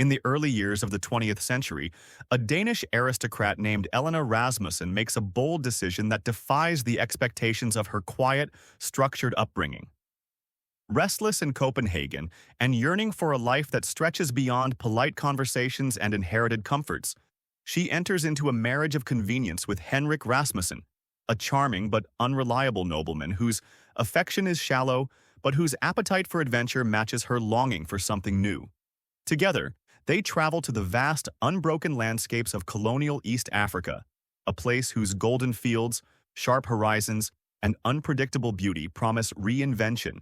In the early years of the 20th century, a Danish aristocrat named Elena Rasmussen makes a bold decision that defies the expectations of her quiet, structured upbringing. Restless in Copenhagen and yearning for a life that stretches beyond polite conversations and inherited comforts, she enters into a marriage of convenience with Henrik Rasmussen, a charming but unreliable nobleman whose affection is shallow but whose appetite for adventure matches her longing for something new. Together, they travel to the vast, unbroken landscapes of colonial East Africa, a place whose golden fields, sharp horizons, and unpredictable beauty promise reinvention.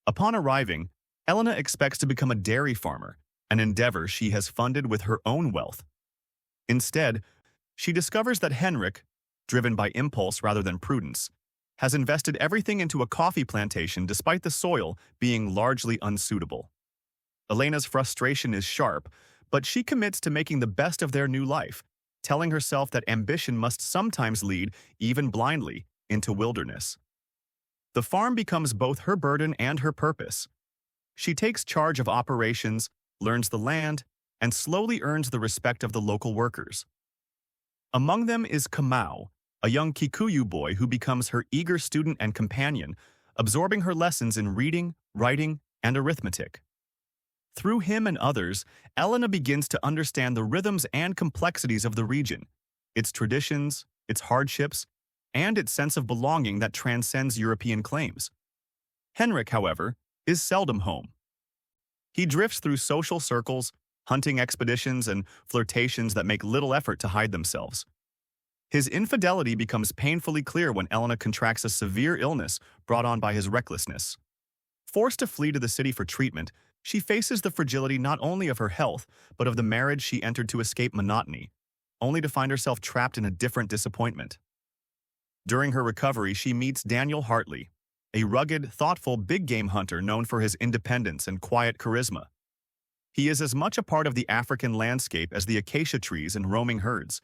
Upon arriving, Elena expects to become a dairy farmer, an endeavor she has funded with her own wealth. Instead, she discovers that Henrik, driven by impulse rather than prudence, has invested everything into a coffee plantation despite the soil being largely unsuitable. Elena's frustration is sharp, but she commits to making the best of their new life, telling herself that ambition must sometimes lead, even blindly, into wilderness. The farm becomes both her burden and her purpose. She takes charge of operations, learns the land, and slowly earns the respect of the local workers. Among them is Kamau, a young Kikuyu boy who becomes her eager student and companion, absorbing her lessons in reading, writing, and arithmetic. Through him and others, Elena begins to understand the rhythms and complexities of the region, its traditions, its hardships, and its sense of belonging that transcends European claims. Henrik, however, is seldom home. He drifts through social circles, hunting expeditions, and flirtations that make little effort to hide themselves. His infidelity becomes painfully clear when Elena contracts a severe illness brought on by his recklessness. Forced to flee to the city for treatment, she faces the fragility not only of her health, but of the marriage she entered to escape monotony, only to find herself trapped in a different disappointment. During her recovery, she meets Daniel Hartley, a rugged, thoughtful big-game hunter known for his independence and quiet charisma. He is as much a part of the African landscape as the acacia trees and roaming herds,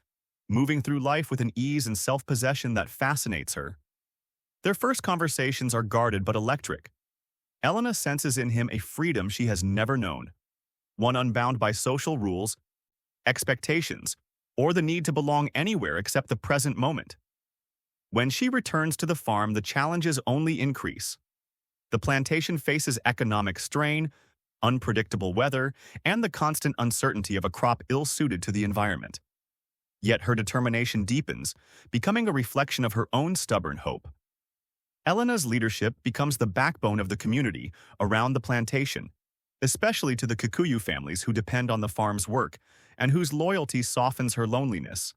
moving through life with an ease and self-possession that fascinates her. Their first conversations are guarded but electric. Elena senses in him a freedom she has never known, one unbound by social rules, expectations, or the need to belong anywhere except the present moment. When she returns to the farm, the challenges only increase. The plantation faces economic strain, unpredictable weather, and the constant uncertainty of a crop ill-suited to the environment. Yet her determination deepens, becoming a reflection of her own stubborn hope. Elena's leadership becomes the backbone of the community around the plantation, especially to the Kikuyu families who depend on the farm's work and whose loyalty softens her loneliness.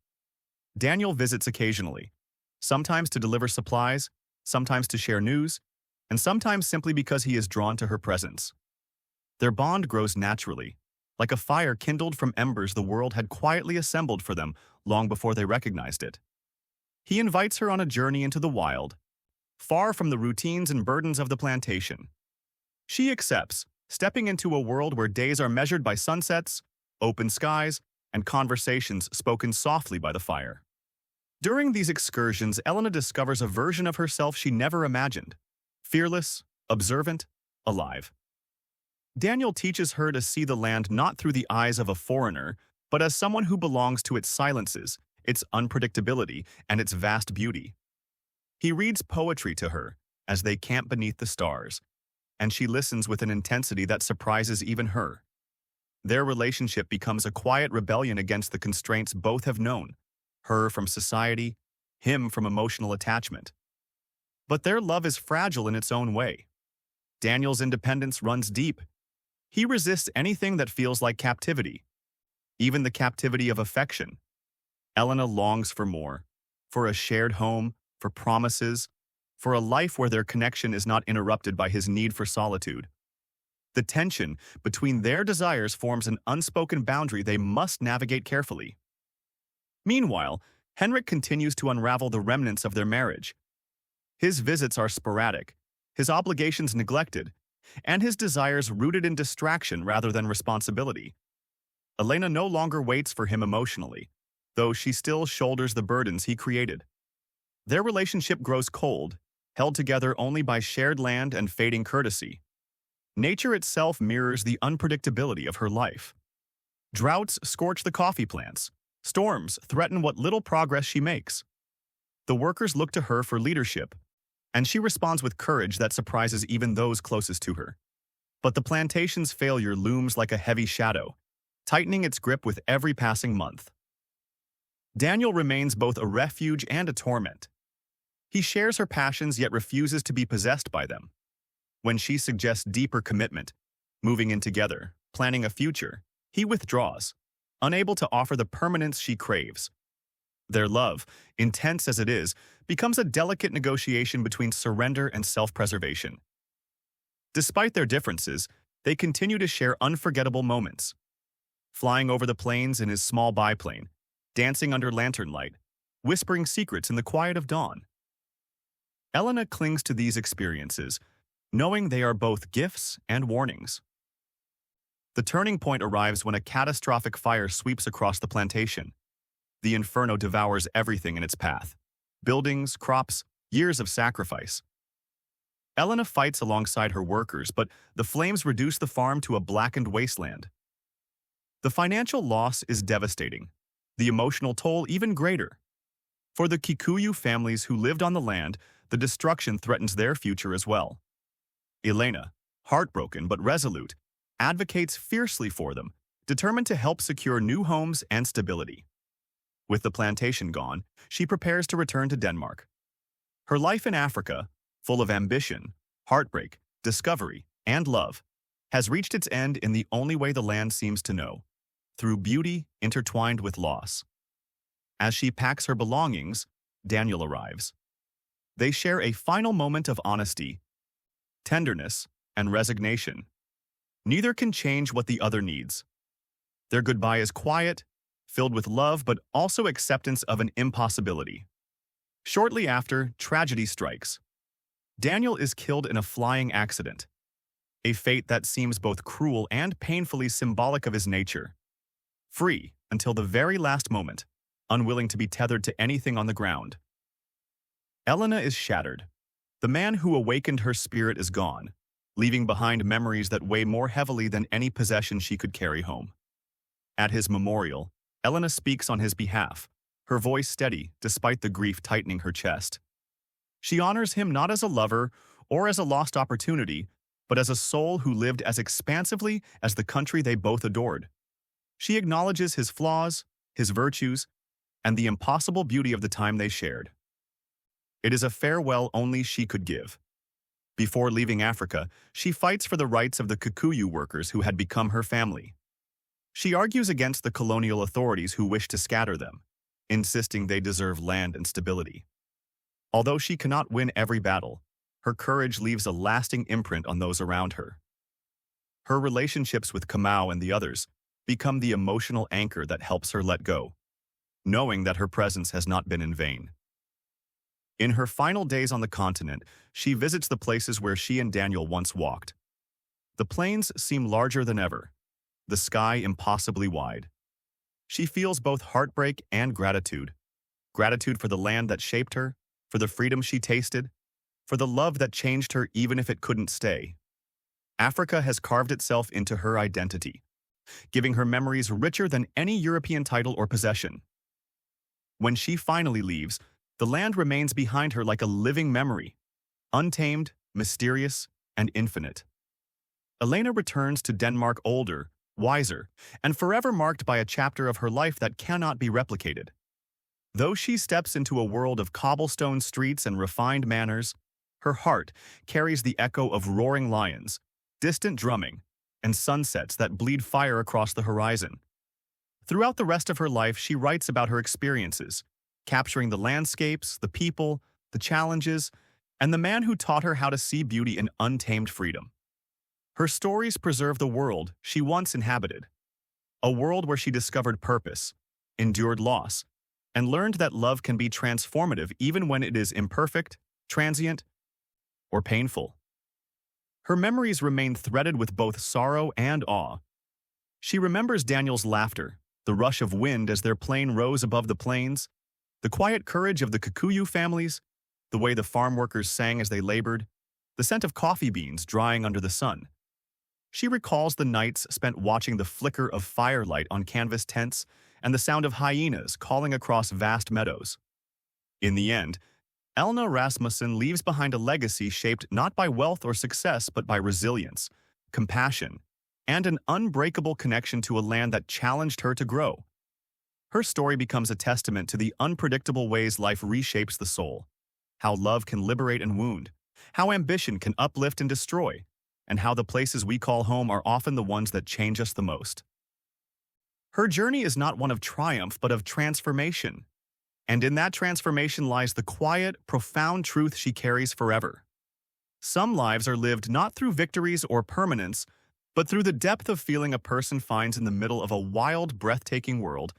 Daniel visits occasionally, sometimes to deliver supplies, sometimes to share news, and sometimes simply because he is drawn to her presence. Their bond grows naturally, like a fire kindled from embers the world had quietly assembled for them long before they recognized it. He invites her on a journey into the wild, far from the routines and burdens of the plantation. She accepts, stepping into a world where days are measured by sunsets, open skies, and conversations spoken softly by the fire. During these excursions, Elena discovers a version of herself she never imagined, fearless, observant, alive. Daniel teaches her to see the land not through the eyes of a foreigner, but as someone who belongs to its silences, its unpredictability, and its vast beauty. He reads poetry to her as they camp beneath the stars, and she listens with an intensity that surprises even her. Their relationship becomes a quiet rebellion against the constraints both have known, her from society, him from emotional attachment. But their love is fragile in its own way. Daniel's independence runs deep. He resists anything that feels like captivity, even the captivity of affection. Elena longs for more, for a shared home, for promises, for a life where their connection is not interrupted by his need for solitude. The tension between their desires forms an unspoken boundary they must navigate carefully. Meanwhile, Henrik continues to unravel the remnants of their marriage. His visits are sporadic, his obligations neglected, and his desires rooted in distraction rather than responsibility. Elena no longer waits for him emotionally, though she still shoulders the burdens he created. Their relationship grows cold, held together only by shared land and fading courtesy. Nature itself mirrors the unpredictability of her life. Droughts scorch the coffee plants. Storms threaten what little progress she makes. The workers look to her for leadership, and she responds with courage that surprises even those closest to her. But the plantation's failure looms like a heavy shadow, tightening its grip with every passing month. Daniel remains both a refuge and a torment. He shares her passions yet refuses to be possessed by them. When she suggests deeper commitment, moving in together, planning a future, he withdraws, unable to offer the permanence she craves. Their love, intense as it is, becomes a delicate negotiation between surrender and self-preservation. Despite their differences, they continue to share unforgettable moments. Flying over the plains in his small biplane, dancing under lantern light, whispering secrets in the quiet of dawn. Elena clings to these experiences, knowing they are both gifts and warnings. The turning point arrives when a catastrophic fire sweeps across the plantation. The inferno devours everything in its path: buildings, crops, years of sacrifice. Elena fights alongside her workers, but the flames reduce the farm to a blackened wasteland. The financial loss is devastating, the emotional toll even greater. For the Kikuyu families who lived on the land, the destruction threatens their future as well. Elena, heartbroken but resolute, advocates fiercely for them, determined to help secure new homes and stability. With the plantation gone, she prepares to return to Denmark. Her life in Africa, full of ambition, heartbreak, discovery, and love, has reached its end in the only way the land seems to know: through beauty intertwined with loss. As she packs her belongings, Daniel arrives. They share a final moment of honesty, tenderness, and resignation. Neither can change what the other needs. Their goodbye is quiet, filled with love but also acceptance of an impossibility. Shortly after, tragedy strikes. Daniel is killed in a flying accident, a fate that seems both cruel and painfully symbolic of his nature. Free until the very last moment, unwilling to be tethered to anything on the ground. Elena is shattered. The man who awakened her spirit is gone, leaving behind memories that weigh more heavily than any possession she could carry home. At his memorial, Elena speaks on his behalf, her voice steady despite the grief tightening her chest. She honors him not as a lover or as a lost opportunity, but as a soul who lived as expansively as the country they both adored. She acknowledges his flaws, his virtues, and the impossible beauty of the time they shared. It is a farewell only she could give. Before leaving Africa, she fights for the rights of the Kikuyu workers who had become her family. She argues against the colonial authorities who wish to scatter them, insisting they deserve land and stability. Although she cannot win every battle, her courage leaves a lasting imprint on those around her. Her relationships with Kamau and the others become the emotional anchor that helps her let go, knowing that her presence has not been in vain. In her final days on the continent, she visits the places where she and Daniel once walked. The plains seem larger than ever, the sky impossibly wide. She feels both heartbreak and gratitude. Gratitude for the land that shaped her, for the freedom she tasted, for the love that changed her even if it couldn't stay. Africa has carved itself into her identity, giving her memories richer than any European title or possession. When she finally leaves, the land remains behind her like a living memory, untamed, mysterious, and infinite. Elena returns to Denmark older, wiser, and forever marked by a chapter of her life that cannot be replicated. Though she steps into a world of cobblestone streets and refined manners, her heart carries the echo of roaring lions, distant drumming, and sunsets that bleed fire across the horizon. Throughout the rest of her life, she writes about her experiences, capturing the landscapes, the people, the challenges, and the man who taught her how to see beauty in untamed freedom. Her stories preserve the world she once inhabited, a world where she discovered purpose, endured loss, and learned that love can be transformative even when it is imperfect, transient, or painful. Her memories remain threaded with both sorrow and awe. She remembers Daniel's laughter, the rush of wind as their plane rose above the plains, the quiet courage of the Kikuyu families, the way the farm workers sang as they labored, the scent of coffee beans drying under the sun. She recalls the nights spent watching the flicker of firelight on canvas tents and the sound of hyenas calling across vast meadows. In the end, Elna Rasmussen leaves behind a legacy shaped not by wealth or success but by resilience, compassion, and an unbreakable connection to a land that challenged her to grow. Her story becomes a testament to the unpredictable ways life reshapes the soul, how love can liberate and wound, how ambition can uplift and destroy, and how the places we call home are often the ones that change us the most. Her journey is not one of triumph but of transformation, and in that transformation lies the quiet, profound truth she carries forever. Some lives are lived not through victories or permanence, but through the depth of feeling a person finds in the middle of a wild, breathtaking world